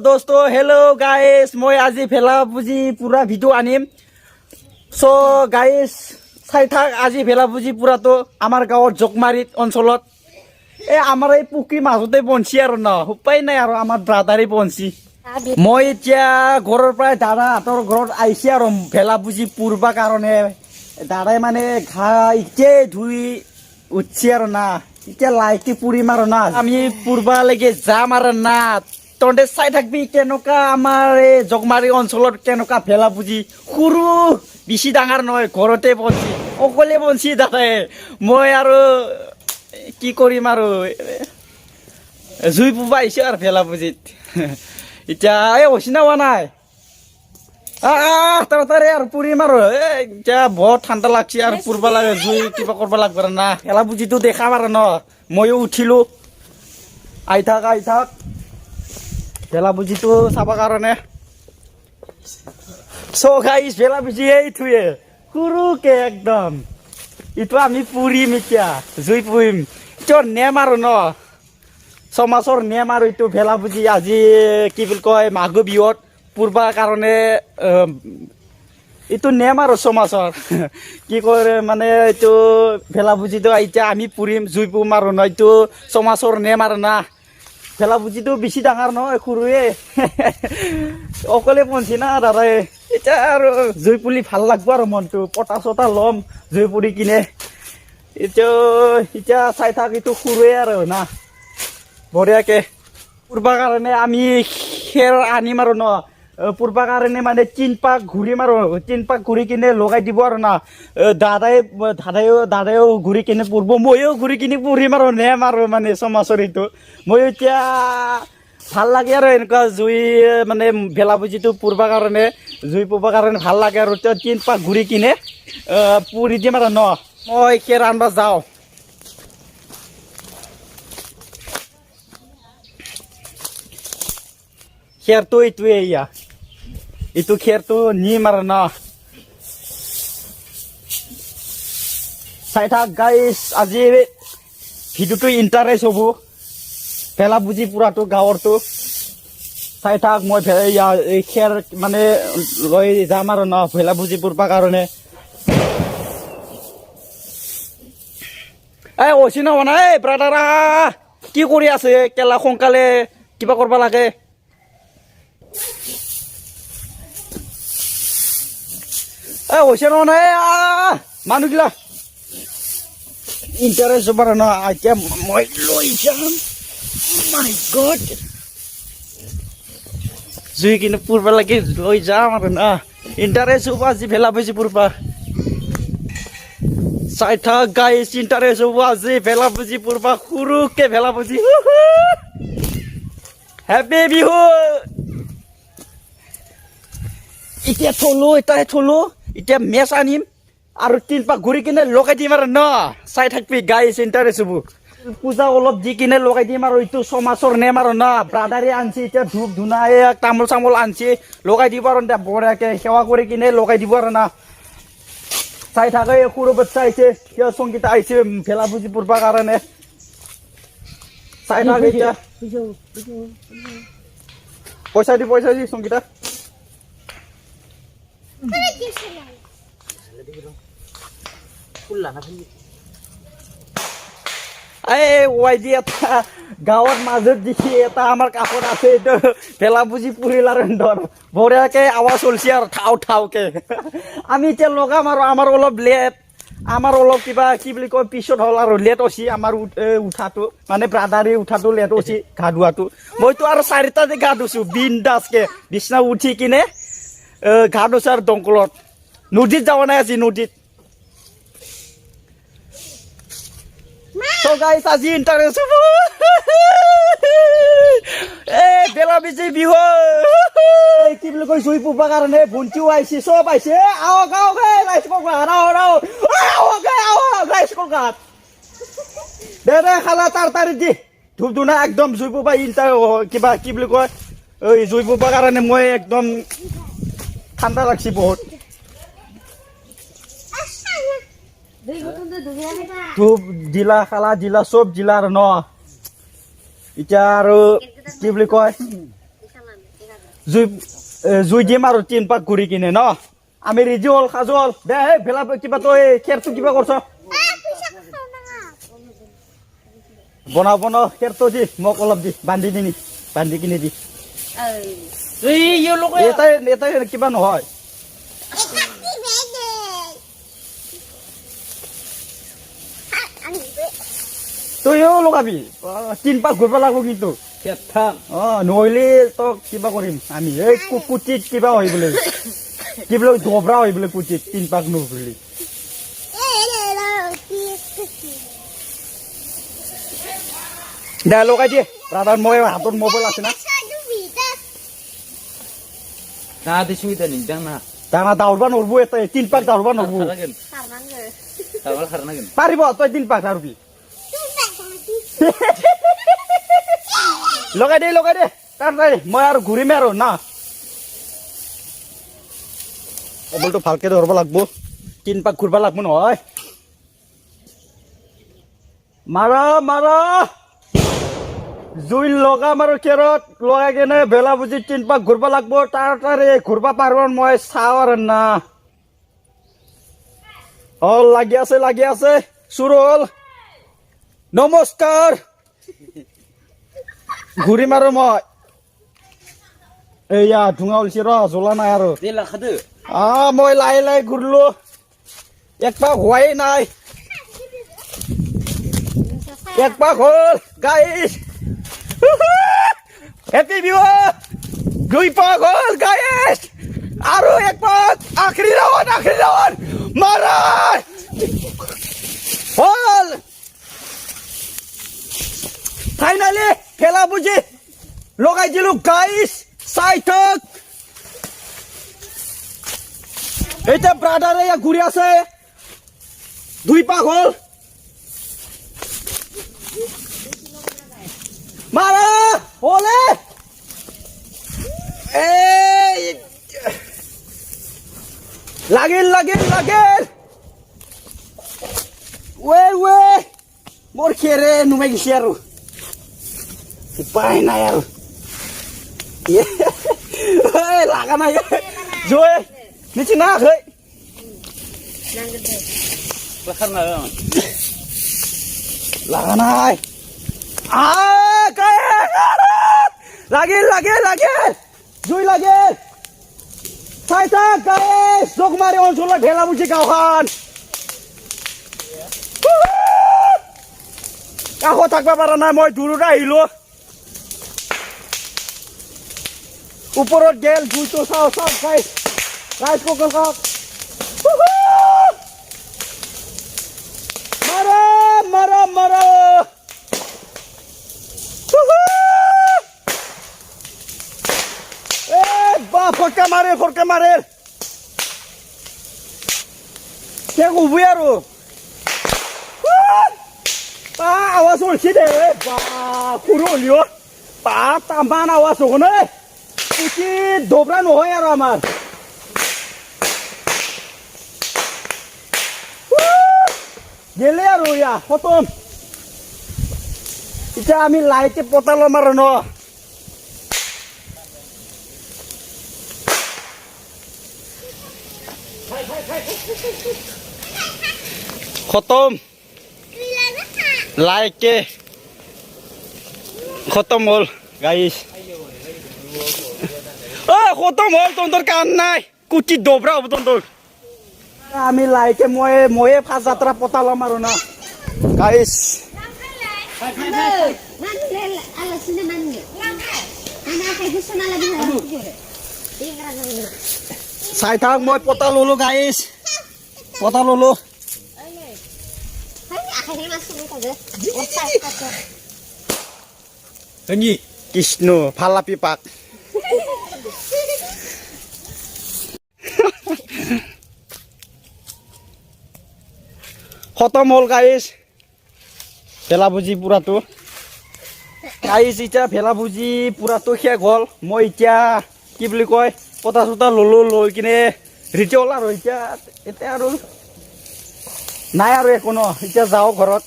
दोस्तों hello guys मैं आज भेला बुजी पूरा भिडिओ आनिम सो गाइस चाइ थाक आज भेला बुजी पूरा तो आमार गाँव जगमारीत अंचलत आमार এই পুখুৰী মাজতে বনছি আৰু ন উপায় নাই আৰু আমাৰ ব্ৰাদাৰে বনছি মই এতিয়া ঘৰৰ পৰা দাদা হাতৰ ঘৰত আইছি আৰু ভেলা বুজি পুৰবা কাৰণে দাদাই মানে ঘা ইতে ধুই উঠছি আৰু না এতিয়া লাইটি পুৰিম আৰু না আমি পুৰবালৈকে যাম আৰু না তহঁতে চাই থাকবি কেনেকুৱা আমাৰ এই জগমাৰী অঞ্চলত কেনেকুৱা ভেলা বুজি সৰু বেছি ডাঙৰ নহয় ঘৰতে বনছি অকলে বনছি দাদাই মই আৰু কি কৰিম আৰু জুই পুবা আহিছো আৰু ভেলা বুজিত এতিয়া এই অচিনা হোৱা নাই তাড়াতাড়ি আৰু পুৰিম আৰু এতিয়া বহুত ঠাণ্ডা লাগছে আৰু পুৰবা লাগে জুই কিবা কৰিব লাগব আৰু না ভেলা বুজিটো দেখাম আৰু ন ময়ো উঠিলো আহি থাক ভেলা বুজিটো চাব কাৰণে চ' গাইছ ভেলা বুজি এইটোৱে সৰুকে একদম ইটো আমি পুৰিম এতিয়া জুই পুৰিম এইটো নেম আৰু ন সমাজৰ নেম আৰু এইটো ভেলা বুজি আজি কি বুলি কয় মাঘ বিহুত পুৰবাৰ কাৰণে এইটো নেম আৰু সমাজৰ কি কৰে মানে এইটো ভেলা বুজিটো এতিয়া আমি পুৰিম জুই পুম আৰু ন এইটো সমাজৰ নেম আৰু না ভেলা বুজিটো বেছি ডাঙৰ নহয় সৰুৱে অকলে বনছি না দাদাই এতিয়া আৰু জুই পুলি ভাল লাগব আৰু মনটো পটা চটা ল'ম জুই পুৰি কিনে এতিয়া চাই থাক এইটো সৰুৱে আৰু না বঢ়িয়াকে পুৰবা কাৰণে আমি খেৰ আনিম আৰু ন পুৰবা কাৰণে মানে 3 পাক ঘূৰিম আৰু 3 পাক ঘূৰি কিনে লগাই দিব আৰু না দাদাইও ঘূৰি কিনে পুৰব ময়ো ঘূৰি কিনে পুৰিম আৰু নেম আৰু মানে সমাজৰ এইটো মই এতিয়া ভাল লাগে আৰু এনেকুৱা জুই মানে ভেলা বুজিটো পুৰবা কাৰণে জুই পুৰবা কাৰণে ভাল লাগে আৰু 3 পাক ঘূৰি কিনে পুৰি দিম আৰু ন মই খেৰ আনবা যাওঁ খেৰটো এইটোৱে এয়া এইটো খেৰটো নিম আৰু ন চাই থাক গাইছ আজি ভিডিঅ'টো ইণ্টাৰেষ্ট হ'ব ভেলা বুজি পুৰাটো গাঁৱৰটো চাই থাক মই এই খেৰ মানে লৈ যাম আৰু ন ভেলা বুজি পুৰবা কাৰণে এই অচিনা হোৱা নাই ব্ৰাদাৰা কি কৰি আছে কেলা সোনকালে কিবা কৰিব লাগে এই অচিনা হোৱা নাই মানুহগিলা ইণ্টাৰেষ্ট হ'ব আৰু ন এতিয়া মই লৈ যাম মাই গড জুই কিনে পুৰবা লাগে লৈ যাম আৰু না ইণ্টাৰেষ্ট হ'ব আজি ভেলা বুজি পুৰবা চাই থাক গাইছ ইণ্টাৰেষ্ট হ'ব আজি ভেলা বুজি পুৰবা সৰুকে ভেলা বুজি হেপী বিহু এতিয়া থলো এতিয়া মেচ আনিম আৰু 3 পাক ঘূৰি কিনে লগাই দিম আৰু ন চাই থাকবি গাইছ ইণ্টাৰেষ্ট হ'ব পূজা অলপ দি কিনে লগাই দিম আৰু এইটো সমাজৰ নেম আৰু ন ব্ৰাদাৰে আনছি এতিয়া ধূপ ধূনা তামোল চামোল আনছি লগাই দিব আৰু বঢ়িয়াকে সেৱা কৰি কিনে লগাই দিব আৰু না চাই থাকে সৰু বাচ্চা আহিছে সংগীতা আহিছে ভেলা বুজি পুৰবা কাৰণে চাই থাকে এতিয়া পইচা দি সংগীতা গাঁৱৰ মাজত দেখি এটা আমাৰ কাষত আছে এইটো ভেলা বুজি পুৰিল আৰু ধৰ বঢ়িয়াকে আৱাজ চলছি আৰু ঠাউকে আমি এতিয়া লগাম আৰু আমাৰ অলপ কিবা কি বুলি কয় পিছত হ'ল আৰু লেট হৈছে আমাৰ উঠাটো মানে ব্ৰাদাৰে উঠাটো লেট হৈছে গা ধোৱাটো মইতো আৰু 4টাতে গা ধুইছোঁ বিন্দাছকে বিছনা উঠি কিনে গা ধুইছোঁ আৰু দমকলত নদীত যোৱা নাই আজি নদীত So guys, আজি ইণ্টাৰেষ্ট হ'ব ভেলা বুজি বিহু কি বুলি কয় জুই পুৰবা কাৰণে ভণ্টিও আহিছে চব আহিছে দে খালা তাড়াতাড়ি দি ধূপ ধূনা একদম জুই পুৰবা কিবা কি বুলি কয় জুই পুৰবা কাৰণে মই একদম ঠাণ্ডা লাগছে বহুত ধূপ দিলা খালা দিলা চব দিলা আৰু ন এতিয়া আৰু কি বুলি কয় জুই দিম আৰু 3 পাক ঘূৰি কিনে ন আমি ৰেডি হ'ল কাজল দে ভেলা কিবা তই খেৰটো কিবা কৰছ বনাব ন খেৰটো দি মোক অলপ দি বান্ধি কিনে দি এটাই কিবা নহয় তইও লগাবি 3 পাক ঘূৰিব লাগিব কিন্তু নহ'লে তই কিবা কৰিম আমি এই কুচিত কিবা হয় বোলে কি বোলে ধবৰা হয় বোলে কুচিত 3 পাক নুঘূৰিলি দে লগাই দিয়ে ৰাধাৰ মই হাতত মোবাইল আছে না দানা দাউৰবা নৰব এটা 3 পাক দাউৰবা নৰব পাৰিব তই 3 পাক দাউৰবি লগাই দে তাড়াতাড়ি মই আৰু ঘূৰিম আৰু না মোবাইলটো ভালকে ধৰব লাগব 3 পাক ঘূৰবা লাগব নহয় মাৰা জুই লগাম আৰু কেৰত লগাই কেনে ভেলা বুজি 3 পাক ঘূৰবা লাগব তাড়াতাড়ি ঘূৰবা পাৰব মই চাওঁ আৰু না লাগি আছে শুৰু হ'ল নমস্কাৰ ঘূৰিম আৰু মই এয়া ধোঁৱা ওলছি ৰ জ্বলা নাই আৰু মই লাহে ঘূৰলো 1 পাক হোৱাই নাই 1 পাক হ'ল গাইছ হেপী বিহু 2 পাক হ'ল গাইছ আৰু 1 পাক আখৰি ৰাউণ্ড মাৰা হ'ল ফাইনালি ভেলা বুজি লগাই দিলো গাইছ চাই থাক এতিয়া ব্ৰাদাৰে ঘূৰি আছে 2 পাক হ'ল মাৰা হলে লাগিল মোৰ খেৰে নুমাই গৈছে আৰু উপায় নাই আৰু লাগা নাই জয় নিচিনা হয় লাগা নাই লাগিল জুই লাগিল চাই থাক গাইছ জগমাৰী অঞ্চলৰ ভেলা বুজি গাঁওখন কাষত থাকবা পাৰা নাই মই দূৰত আহিলো ওপৰত গেল জুইটো চাওঁ গাইছ পকল চাওক মাৰা ফটকা মাৰে কে কবি আৰু আৱাজ ওলছি দে সৰু হলিও তামান আৱাজ হ'ব নে কি দবৰা নহয় আৰু আমাৰ গেলে আৰু খতম এতিয়া আমি লাইটে পতা ল'ম আৰু ন খতম লাইকে খতম হ'ল গাইছ খতম হ'ল তহঁতৰ কাম নাই কুটি দবৰা হ'ব তহঁতৰ আমি লাইকে ময়ে ফাৰ্ষ্ট যাত্ৰা পতা ল'ম আৰু না গাইছ চাই থাক মই পতা ললো গাইছ পতা ললো কৃষ্ণ ফালাপি পাক খতম হ'ল গাইছ ভেলা বুজি পুৰাটো গাইছ এতিয়া ভেলা বুজি পুৰাটো শেষ হ'ল মই এতিয়া কি বুলি কয় পতা চতা ললো লৈ কিনে ৰেডি হ'ল আৰু এতিয়া আৰু নাই আৰু একো ন এতিয়া যাওঁ ঘৰত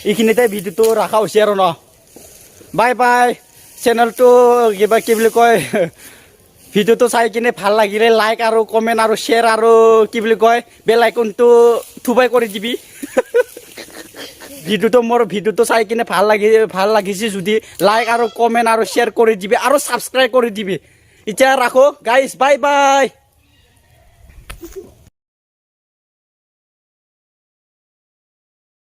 এইখিনিতে ভিডিঅ'টো ৰখা হৈছে আৰু ন বাই চেনেলটো কিবা কি বুলি কয় ভিডিঅ'টো চাই কিনে ভাল লাগিলে লাইক আৰু কমেণ্ট আৰু শ্বেয়াৰ আৰু কি বুলি কয় বেল আইকনটো থুবাই কৰি দিবি ভিডিঅ'টো চাই কিনে ভাল লাগিছে যদি লাইক আৰু কমেণ্ট আৰু শ্বেয়াৰ কৰি দিবি আৰু ছাবস্ক্ৰাইব কৰি দিবি এতিয়া ৰাখো গাইজ বাই বাই